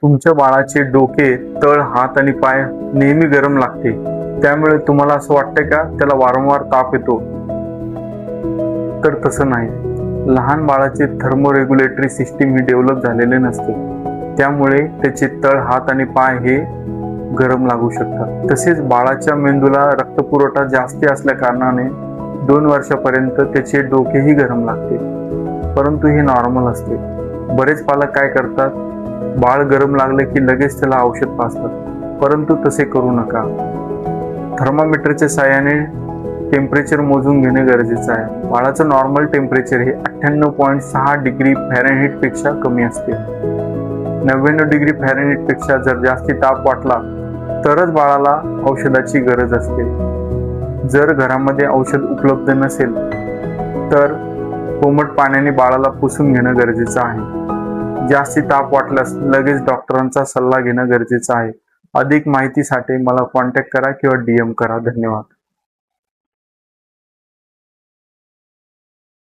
तुमच्या बाळाचे डोके, तळ, हात आणि पाय नेहमी गरम लागते, त्यामुळे तुम्हाला असं वाटतंय का त्याला वारंवार ताप येतो? तर तसं नाही. लहान बाळाचे थर्मोरेग्युलेटरी सिस्टीम ही डेव्हलप झालेले नसते, त्यामुळे त्याचे तळ, हात आणि पाय हे गरम लागू शकतात. तसेच बाळाच्या मेंदूला रक्तपुरवठा जास्ती असल्या कारणाने 2 वर्षापर्यंत त्याचे डोकेही गरम लागते, परंतु हे नॉर्मल असते. बरेच पालक काय करतात, बाळ गरम लागले की लगेच त्याला औषध पाजतात, परंतु तसे करू नका. थर्मामीटरच्या साहाय्याने टेम्परेचर मोजून घेणे गरजेचे आहे. बाळाचं नॉर्मल टेम्परेचर हे 98.6 डिग्री फॅरेनहीट पेक्षा कमी असते. 99 डिग्री फॅरेनहीट पेक्षा जर जास्ती ताप वाटला तरच बाळाला औषधाची गरज असते. जर घरामध्ये औषध उपलब्ध नसेल तर कोमट पाण्याने बाळाला पुसून घेणं गरजेचं आहे. जास्ती ताप वाटल्यास लगेच डॉक्टरांचा सल्ला घेणं गरजेचं आहे. अधिक माहितीसाठी मला कॉन्टॅक्ट करा किंवा DM करा. धन्यवाद.